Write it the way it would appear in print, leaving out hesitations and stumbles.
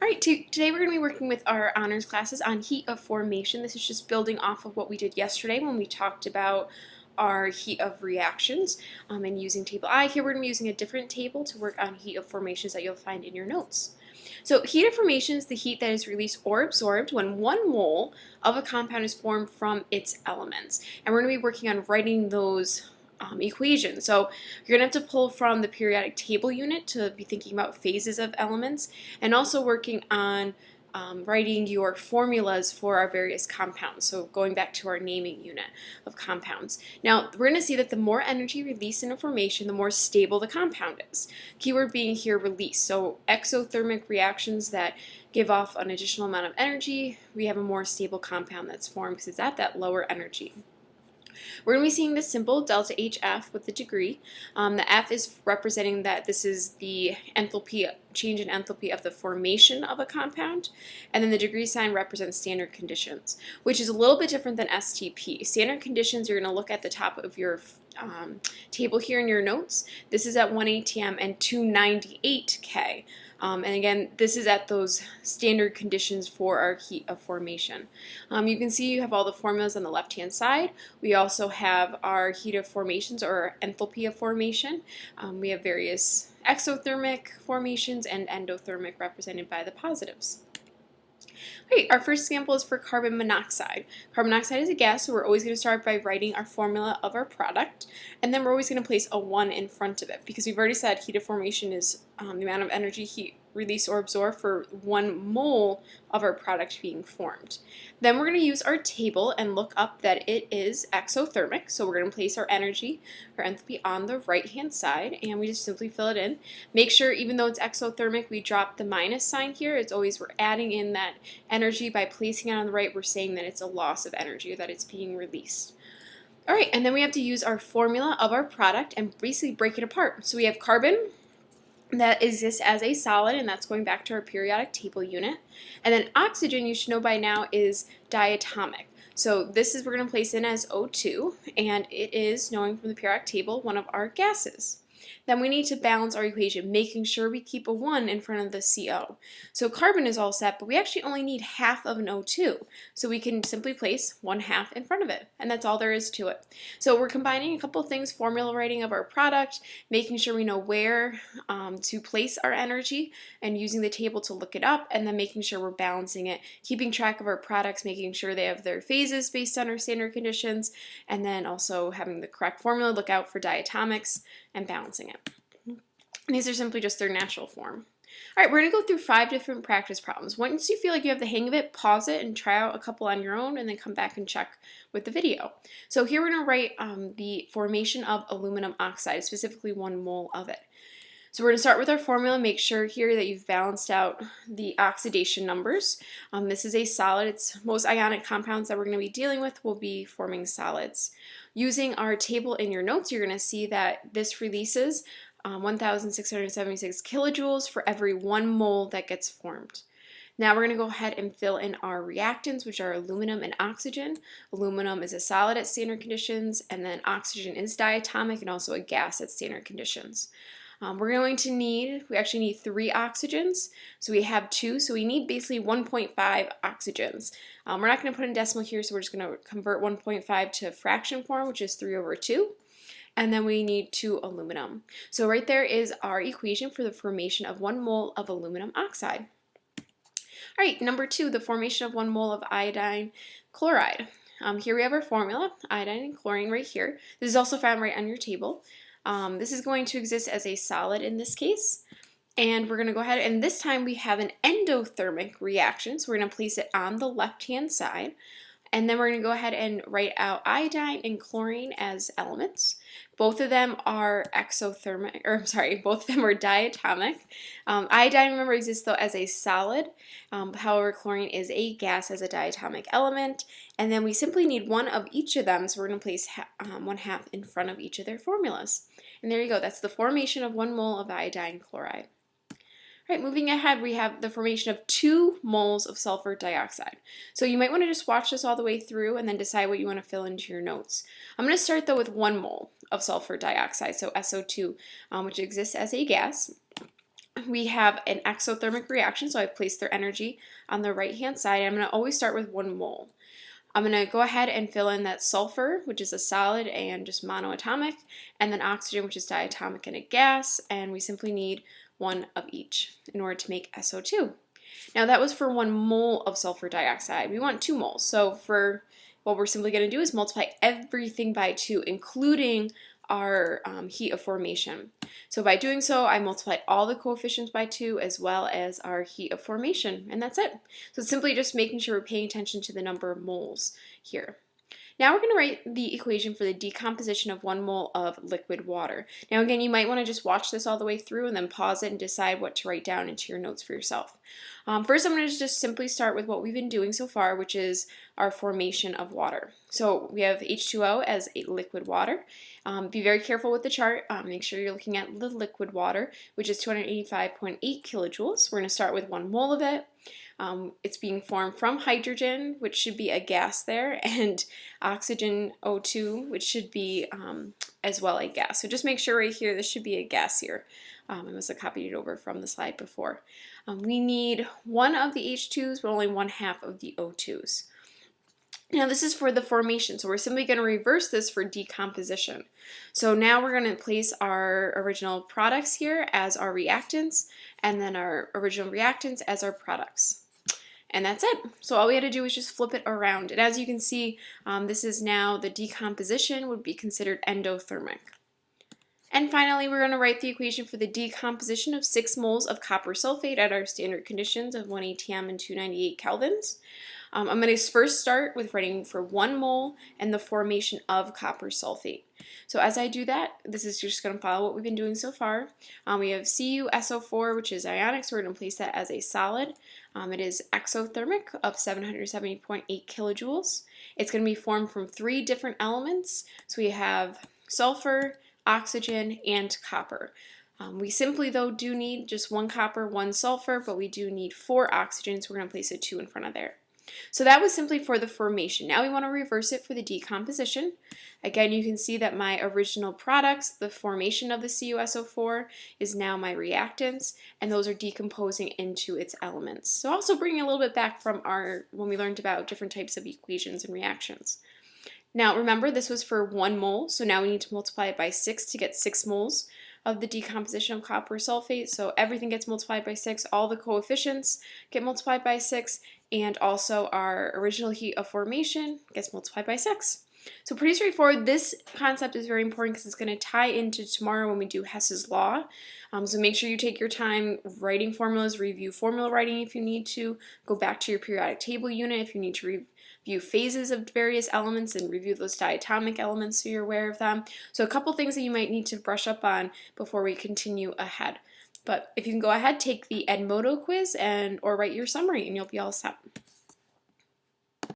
All right, today we're going to be working with our honors classes on heat of formation. This is just building off of what we did yesterday when we talked about our heat of reactions and using table I. Here we're going to be using a different table to work on heat of formations that you'll find in your notes. So heat of formation is the heat that is released or absorbed when 1 mole of a compound is formed from its elements. And we're going to be working on writing those equations. So you're going to have to pull from the periodic table unit to be thinking about phases of elements, and also working on writing your formulas for our various compounds. So going back to our naming unit of compounds. Now we're going to see that the more energy released in a formation, the more stable the compound is. Keyword being here release. So exothermic reactions that give off an additional amount of energy, we have a more stable compound that's formed because it's at that lower energy. We're going to be seeing the symbol delta HF with the degree. The F is representing that this is the enthalpy, change in enthalpy of the formation of a compound, and then the degree sign represents standard conditions, which is a little bit different than STP. Standard conditions, you're going to look at the top of your table here in your notes. This is at 1 atm and 298 K. And again, this is at those standard conditions for our heat of formation. You can see you have all the formulas on the left-hand side. We also have our heat of formations, or enthalpy of formation. We have various exothermic formations and endothermic, represented by the positives. Okay, our first example is for carbon monoxide. Carbon monoxide is a gas, so we're always going to start by writing our formula of our product, and then we're always going to place a 1 in front of it, because we've already said heat of formation is the amount of energy heat released or absorbed for 1 mole of our product being formed. Then we're going to use our table and look up that it is exothermic, so we're going to place our energy, our enthalpy, on the right hand side, and we just simply fill it in. Make sure, even though it's exothermic, we drop the minus sign here. It's always, we're adding in that energy by placing it on the right. We're saying that it's a loss of energy, or that it's being released. Alright, and then we have to use our formula of our product and basically break it apart. So we have carbon that exists as a solid, and that's going back to our periodic table unit. And then oxygen, you should know by now, is diatomic. So this is, we're going to place in as O2, and it is, knowing from the periodic table, one of our gases. Then we need to balance our equation, making sure we keep a 1 in front of the CO. So carbon is all set, but we actually only need half of an O2. So we can simply place 1/2 in front of it, and that's all there is to it. So we're combining a couple of things: formula writing of our product, making sure we know where to place our energy, and using the table to look it up, and then making sure we're balancing it, keeping track of our products, making sure they have their phases based on our standard conditions, and then also having the correct formula, look out for diatomics, and balancing it. And these are simply just their natural form. All right, we're going to go through 5 different practice problems. Once you feel like you have the hang of it, pause it and try out a couple on your own, and then come back and check with the video. So here we're going to write the formation of aluminum oxide, specifically 1 mole of it. So we're going to start with our formula. Make sure here that you've balanced out the oxidation numbers. This is a solid. It's most ionic compounds that we're going to be dealing with will be forming solids. Using our table in your notes, you're going to see that this releases 1,676 kilojoules for every 1 mole that gets formed. Now we're going to go ahead and fill in our reactants, which are aluminum and oxygen. Aluminum is a solid at standard conditions, and then oxygen is diatomic and also a gas at standard conditions. We're going to need, we actually need 3 oxygens, so we have 2, so we need basically 1.5 oxygens. We're not going to put in decimal here, so we're just going to convert 1.5 to fraction form, which is 3/2. And then we need 2 aluminum. So right there is our equation for the formation of 1 mole of aluminum oxide. All right, number 2, the formation of 1 mole of iodine chloride. Here we have our formula, iodine and chlorine right here. This is also found right on your table. This is going to exist as a solid in this case. And we're going to go ahead, and this time we have an endothermic reaction. So we're going to place it on the left-hand side. And then we're going to go ahead and write out iodine and chlorine as elements. Both of them are exothermic, or I'm sorry, both of them are diatomic. Iodine, remember, exists though as a solid. However, chlorine is a gas as a diatomic element. And then we simply need 1 of each of them, so we're going to place 1/2 in front of each of their formulas. And there you go, that's the formation of 1 mole of iodine chloride. All right, moving ahead, we have the formation of 2 moles of sulfur dioxide. So you might want to just watch this all the way through and then decide what you want to fill into your notes. I'm going to start though with 1 mole of sulfur dioxide, so SO2, which exists as a gas. we have an exothermic reaction, so I've placed their energy on the right-hand side. I'm going to always start with 1 mole. I'm going to go ahead and fill in that sulfur, which is a solid and just monoatomic, and then oxygen, which is diatomic and a gas, and we simply need 1 of each in order to make SO2. Now that was for 1 mole of sulfur dioxide. We want 2 moles, so for what we're simply going to do is multiply everything by 2, including our heat of formation. So by doing so, I multiplied all the coefficients by 2 as well as our heat of formation, and that's it. So it's simply just making sure we're paying attention to the number of moles here. Now we're going to write the equation for the decomposition of 1 mole of liquid water. Now again, you might want to just watch this all the way through and then pause it and decide what to write down into your notes for yourself. First, I'm going to just simply start with what we've been doing so far, which is our formation of water. So we have H2O as a liquid water. Be very careful with the chart. Make sure you're looking at the liquid water, which is 285.8 kilojoules. We're going to start with 1 mole of it. It's being formed from hydrogen, which should be a gas there, and oxygen O2, which should be as well a gas. So just make sure right here, this should be a gas here. I must have copied it over from the slide before. We need 1 of the H2s, but only 1/2 of the O2s. Now this is for the formation, so we're simply going to reverse this for decomposition. So now we're going to place our original products here as our reactants, and then our original reactants as our products. And that's it. So all we had to do was just flip it around. And as you can see, this is now the decomposition would be considered endothermic. And finally, we're going to write the equation for the decomposition of 6 moles of copper sulfate at our standard conditions of 1 atm and 298 kelvins. I'm going to first start with writing for 1 mole and the formation of copper sulfate. So as I do that, this is just going to follow what we've been doing so far. We have CuSO4, which is ionic, so we're going to place that as a solid. It is exothermic of 770.8 kilojoules. It's going to be formed from 3 different elements. So we have sulfur, oxygen, and copper. We simply, though, do need just 1 copper, 1 sulfur, but we do need 4 oxygens, so we're going to place a 2 in front of there. So that was simply for the formation. Now we want to reverse it for the decomposition. Again, you can see that my original products, the formation of the CuSO4, is now my reactants, and those are decomposing into its elements. So also bringing a little bit back from when we learned about different types of equations and reactions. Now remember, this was for 1 mole, so now we need to multiply it by 6 to get 6 moles of the decomposition of copper sulfate. So everything gets multiplied by 6, all the coefficients get multiplied by 6, and also our original heat of formation gets multiplied by 6. So pretty straightforward. This concept is very important because it's going to tie into tomorrow when we do Hess's law. So make sure you take your time writing formulas, review formula writing if you need to, go back to your periodic table unit if you need to review phases of various elements and review those diatomic elements so you're aware of them. So a couple things that you might need to brush up on before we continue ahead. But if you can go ahead, take the Edmodo quiz or write your summary and you'll be all set.